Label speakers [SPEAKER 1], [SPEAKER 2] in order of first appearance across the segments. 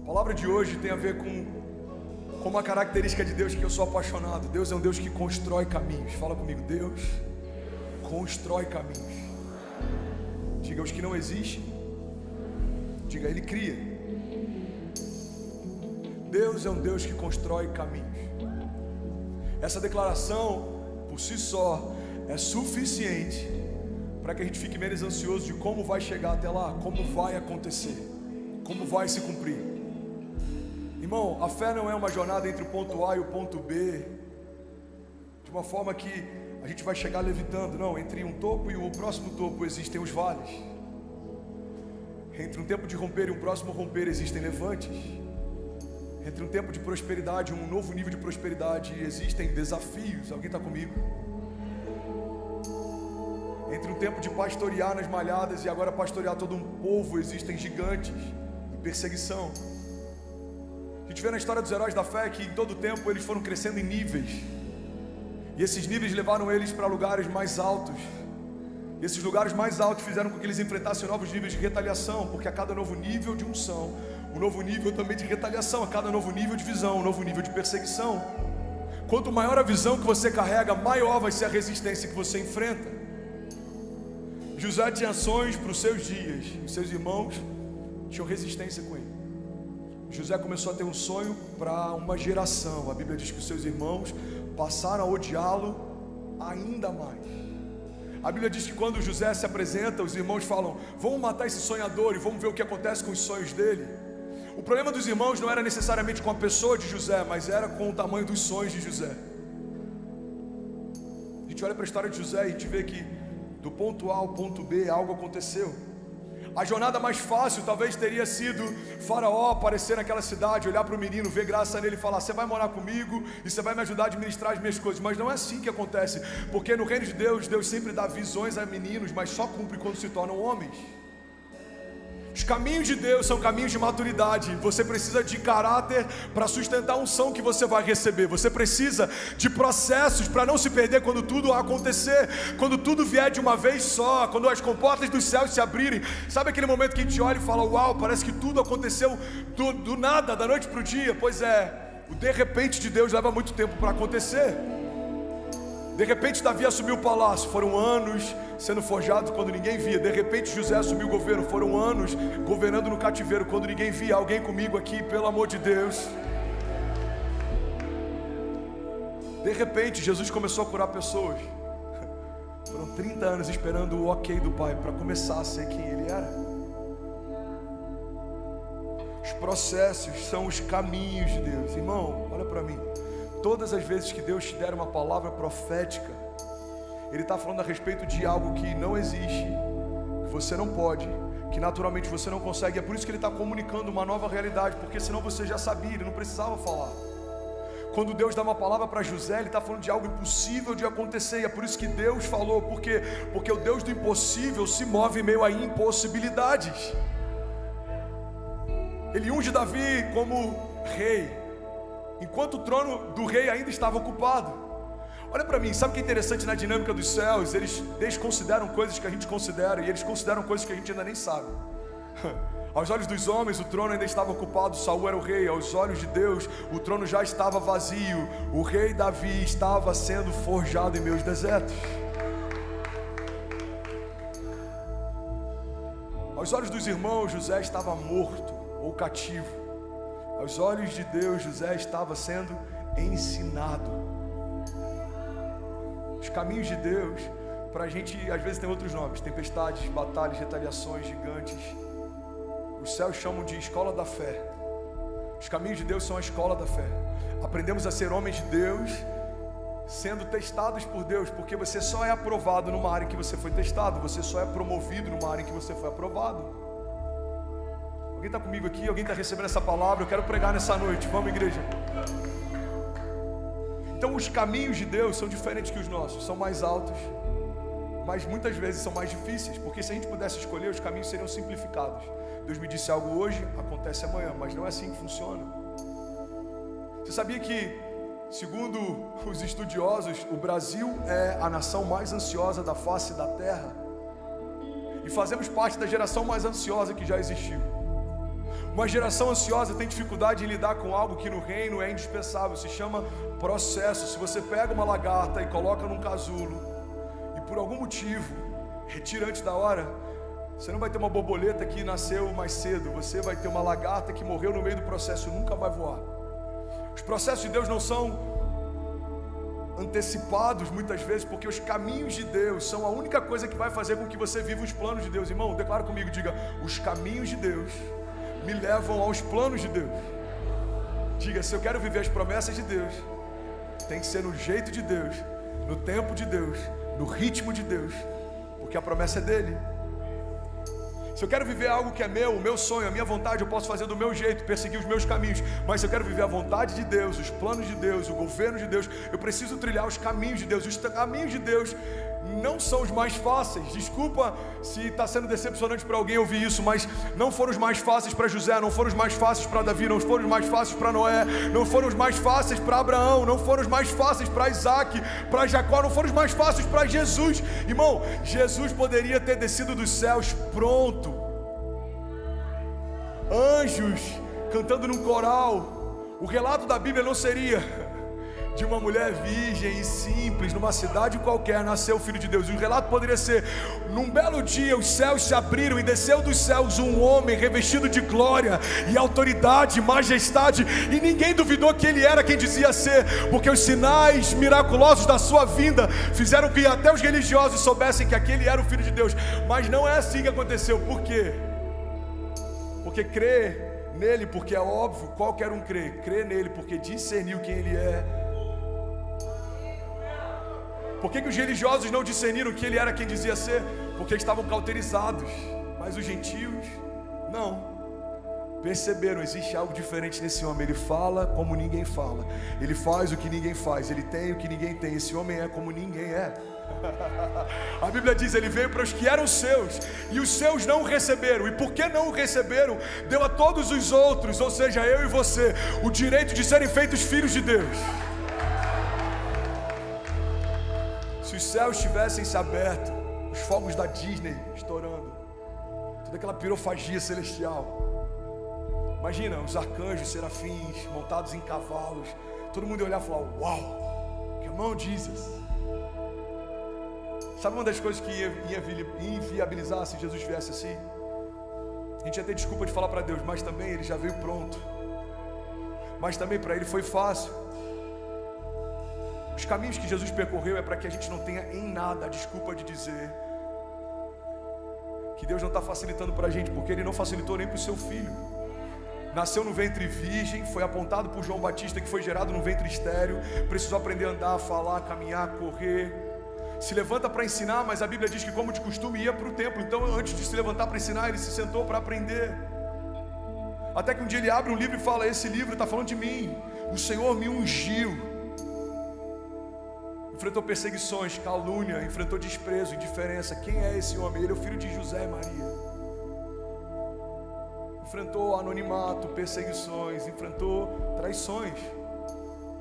[SPEAKER 1] A palavra de hoje tem a ver com uma característica de Deus que eu sou apaixonado. Deus é um Deus que constrói caminhos. Fala comigo, Deus constrói caminhos. Diga, os que não existem, diga, Ele cria. Deus é um Deus que constrói caminhos. Essa declaração, por si só, é suficiente para que a gente fique menos ansioso de como vai chegar até lá, como vai acontecer, como vai se cumprir. Irmão, a fé não é uma jornada entre o ponto A e o ponto B, de uma forma que a gente vai chegar levitando. Não, entre um topo e o próximo topo existem os vales. Entre um tempo de romper e um próximo romper existem levantes. Entre um tempo de prosperidade e um novo nível de prosperidade existem desafios. Alguém está comigo? Entre um tempo de pastorear nas malhadas e agora pastorear todo um povo existem gigantes e perseguição. A gente vê na história dos heróis da fé que em todo tempo eles foram crescendo em níveis. E esses níveis levaram eles para lugares mais altos. E esses lugares mais altos fizeram com que eles enfrentassem novos níveis de retaliação, porque a cada novo nível de unção, um novo nível também de retaliação, a cada novo nível de visão, um novo nível de perseguição. Quanto maior a visão que você carrega, maior vai ser a resistência que você enfrenta. José tinha sonhos para os seus dias, os seus irmãos tinham resistência com ele. José começou a ter um sonho para uma geração. A Bíblia diz que os seus irmãos passaram a odiá-lo ainda mais. A Bíblia diz que quando José se apresenta, os irmãos falam: vamos matar esse sonhador e vamos ver o que acontece com os sonhos dele. O problema dos irmãos não era necessariamente com a pessoa de José, mas era com o tamanho dos sonhos de José. A gente olha para a história de José e a gente vê que do ponto A ao ponto B algo aconteceu. A jornada mais fácil talvez teria sido Faraó aparecer naquela cidade, olhar para o menino, ver graça nele e falar: você vai morar comigo e você vai me ajudar a administrar as minhas coisas. Mas não é assim que acontece, porque no reino de Deus, Deus sempre dá visões a meninos, mas só cumpre quando se tornam homens. Os caminhos de Deus são caminhos de maturidade. Você precisa de caráter para sustentar a unção que você vai receber. Você precisa de processos para não se perder quando tudo acontecer, quando tudo vier de uma vez só, quando as comportas dos céus se abrirem. Sabe aquele momento que a gente olha e fala: uau, parece que tudo aconteceu do nada, da noite para o dia? Pois é, o de repente de Deus leva muito tempo para acontecer. De repente Davi assumiu o palácio, foram anos sendo forjado quando ninguém via. De repente José assumiu o governo, foram anos governando no cativeiro quando ninguém via. Alguém comigo aqui, pelo amor de Deus. De repente Jesus começou a curar pessoas. Foram 30 anos esperando o ok do Pai para começar a ser quem Ele era. Os processos são os caminhos de Deus. Irmão, olha para mim. Todas as vezes que Deus te der uma palavra profética, Ele está falando a respeito de algo que não existe, que você não pode, que naturalmente você não consegue. É por isso que Ele está comunicando uma nova realidade, porque senão você já sabia, Ele não precisava falar. Quando Deus dá uma palavra para José, Ele está falando de algo impossível de acontecer. E é por isso que Deus falou, porque o Deus do impossível se move em meio a impossibilidades. Ele unge Davi como rei, enquanto o trono do rei ainda estava ocupado. Olha para mim, sabe o que é interessante na dinâmica dos céus? Eles desconsideram coisas que a gente considera, e eles consideram coisas que a gente ainda nem sabe. Aos olhos dos homens, o trono ainda estava ocupado, Saul era o rei. Aos olhos de Deus, o trono já estava vazio. O rei Davi estava sendo forjado em meus desertos. Aos olhos dos irmãos, José estava morto ou cativo. Aos olhos de Deus, José estava sendo ensinado. Os caminhos de Deus, para a gente, às vezes tem outros nomes: tempestades, batalhas, retaliações, gigantes. Os céus chamam de escola da fé. Os caminhos de Deus são a escola da fé. Aprendemos a ser homens de Deus, sendo testados por Deus, porque você só é aprovado numa área em que você foi testado. Você só é promovido numa área em que você foi aprovado. Alguém está comigo aqui? Alguém está recebendo essa palavra? Eu quero pregar nessa noite. Vamos, igreja. Então os caminhos de Deus são diferentes que os nossos. São mais altos, mas muitas vezes são mais difíceis. Porque se a gente pudesse escolher, os caminhos seriam simplificados. Deus me disse algo hoje, acontece amanhã. Mas não é assim que funciona. Você sabia que, segundo os estudiosos, o Brasil é a nação mais ansiosa da face da terra? E fazemos parte da geração mais ansiosa que já existiu. Uma geração ansiosa tem dificuldade em lidar com algo que no reino é indispensável, se chama processo. Se você pega uma lagarta e coloca num casulo, e por algum motivo retira antes da hora, você não vai ter uma borboleta que nasceu mais cedo, você vai ter uma lagarta que morreu no meio do processo e nunca vai voar. Os processos de Deus não são antecipados muitas vezes, porque os caminhos de Deus são a única coisa que vai fazer com que você viva os planos de Deus. Irmão, declara comigo, diga: os caminhos de Deus me levam aos planos de Deus. Diga: se eu quero viver as promessas de Deus, tem que ser no jeito de Deus, no tempo de Deus, no ritmo de Deus, porque a promessa é dele. Se eu quero viver algo que é meu, o meu sonho, a minha vontade, eu posso fazer do meu jeito, perseguir os meus caminhos. Mas se eu quero viver a vontade de Deus, os planos de Deus, o governo de Deus, eu preciso trilhar os caminhos de Deus. Os caminhos de Deus não são os mais fáceis. Desculpa se está sendo decepcionante para alguém ouvir isso, mas não foram os mais fáceis para José, não foram os mais fáceis para Davi, não foram os mais fáceis para Noé, não foram os mais fáceis para Abraão, não foram os mais fáceis para Isaac, para Jacó, não foram os mais fáceis para Jesus. Irmão, Jesus poderia ter descido dos céus pronto, anjos cantando num coral. O relato da Bíblia não seria de uma mulher virgem e simples, numa cidade qualquer, nasceu o Filho de Deus. E o relato poderia ser: num belo dia os céus se abriram e desceu dos céus um homem revestido de glória e autoridade, majestade, e ninguém duvidou que ele era quem dizia ser, porque os sinais miraculosos da sua vinda fizeram que até os religiosos soubessem que aquele era o Filho de Deus. Mas não é assim que aconteceu. Por quê? Porque crer nele, porque é óbvio, qualquer um crê nele porque discerniu quem ele é. Por que os religiosos não discerniram que ele era quem dizia ser? Porque estavam cauterizados. Mas os gentios, não. Perceberam, existe algo diferente nesse homem. Ele fala como ninguém fala, ele faz o que ninguém faz, ele tem o que ninguém tem. Esse homem é como ninguém é. A Bíblia diz: ele veio para os que eram seus, e os seus não o receberam. E porque não o receberam, deu a todos os outros, ou seja, eu e você, o direito de serem feitos filhos de Deus. Se os céus tivessem se aberto, os fogos da Disney estourando, toda aquela pirofagia celestial, imagina os arcanjos, serafins montados em cavalos, todo mundo ia olhar e falar: uau, que mão Jesus. Sabe uma das coisas que ia inviabilizar se Jesus viesse assim? A gente ia ter desculpa de falar para Deus, mas também ele já veio pronto, mas também para ele foi fácil. Os caminhos que Jesus percorreu é para que a gente não tenha em nada a desculpa de dizer que Deus não está facilitando para a gente, porque ele não facilitou nem para o seu filho. Nasceu no ventre virgem, foi apontado por João Batista, que foi gerado no ventre estéril, precisou aprender a andar, falar, caminhar, correr. Se levanta para ensinar, mas a Bíblia diz que, como de costume, ia para o templo. Então, antes de se levantar para ensinar, ele se sentou para aprender. Até que um dia ele abre um livro e fala: esse livro está falando de mim, o Senhor me ungiu. Enfrentou perseguições, calúnia, enfrentou desprezo, indiferença. Quem é esse homem? Ele é o filho de José e Maria. Enfrentou anonimato, perseguições, enfrentou traições.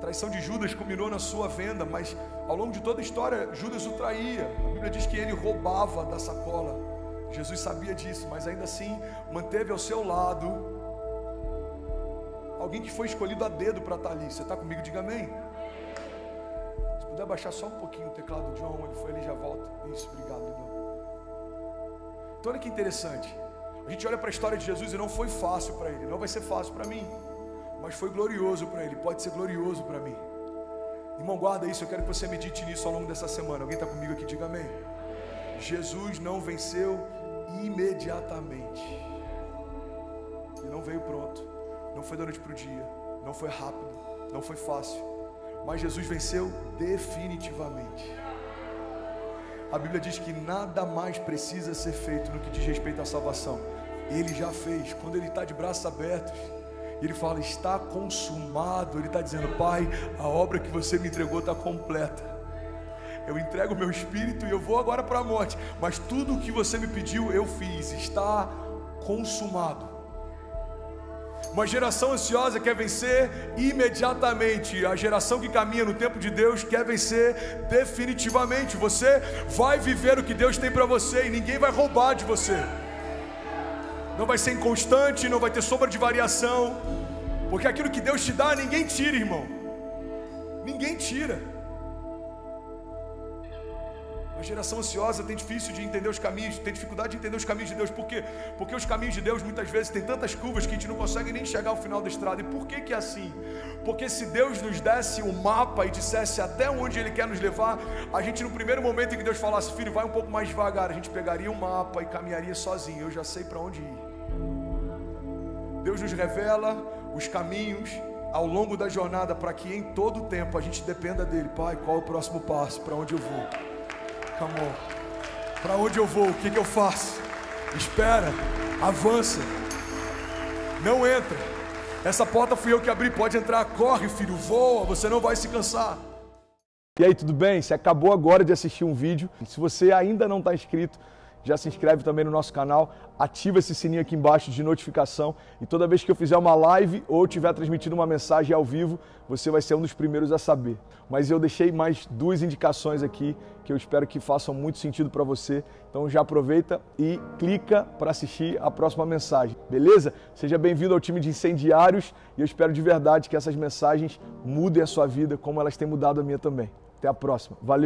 [SPEAKER 1] Traição de Judas culminou na sua venda, mas ao longo de toda a história, Judas o traía. A Bíblia diz que ele roubava da sacola. Jesus sabia disso, mas ainda assim manteve ao seu lado alguém que foi escolhido a dedo para estar ali. Você está comigo? Diga amém. Se puder baixar só um pouquinho o teclado de João, ele foi ali, já volta. Isso, obrigado, irmão. Então olha que interessante. A gente olha para a história de Jesus e não foi fácil para ele. Não vai ser fácil para mim, mas foi glorioso para ele. Pode ser glorioso para mim. Irmão, guarda isso. Eu quero que você medite nisso ao longo dessa semana. Alguém está comigo aqui? Diga amém. Jesus não venceu imediatamente. Ele não veio pronto. Não foi da noite para o dia. Não foi rápido. Não foi fácil. Mas Jesus venceu definitivamente. A Bíblia diz que nada mais precisa ser feito no que diz respeito à salvação. Ele já fez. Quando ele está de braços abertos, ele fala: está consumado. Ele está dizendo: Pai, a obra que você me entregou está completa. Eu entrego o meu espírito e eu vou agora para a morte, mas tudo o que você me pediu eu fiz. Está consumado. Uma geração ansiosa quer vencer imediatamente. A geração que caminha no tempo de Deus quer vencer definitivamente. Você vai viver o que Deus tem para você e ninguém vai roubar de você. não vai ser inconstante, não vai ter sombra de variação, porque aquilo que Deus te dá, ninguém tira, irmão. Ninguém tira. A geração ansiosa tem difícil de entender os caminhos, tem dificuldade de entender os caminhos de Deus. Por quê? Porque os caminhos de Deus muitas vezes tem tantas curvas que a gente não consegue nem chegar ao final da estrada. E por que é assim? Porque se Deus nos desse um mapa e dissesse até onde Ele quer nos levar, a gente no primeiro momento em que Deus falasse, filho, vai um pouco mais devagar, a gente pegaria o mapa e caminharia sozinho. Eu já sei para onde ir. Deus nos revela os caminhos ao longo da jornada para que em todo o tempo a gente dependa dEle. Pai, qual é o próximo passo? Para onde eu vou? Come on. Para onde eu vou? O que eu faço? Espera, avança, não entra. Essa porta fui eu que abri, pode entrar, corre filho, voa, você não vai se cansar. E aí, tudo bem? Você acabou agora de assistir um vídeo. Se você ainda não está inscrito, já se inscreve também no nosso canal, ativa esse sininho aqui embaixo de notificação e toda vez que eu fizer uma live ou estiver transmitindo uma mensagem ao vivo, você vai ser um dos primeiros a saber. Mas eu deixei mais 2 indicações aqui que eu espero que façam muito sentido para você. Então já aproveita e clica para assistir a próxima mensagem, beleza? Seja bem-vindo ao time de incendiários e eu espero de verdade que essas mensagens mudem a sua vida como elas têm mudado a minha também. Até a próxima. Valeu!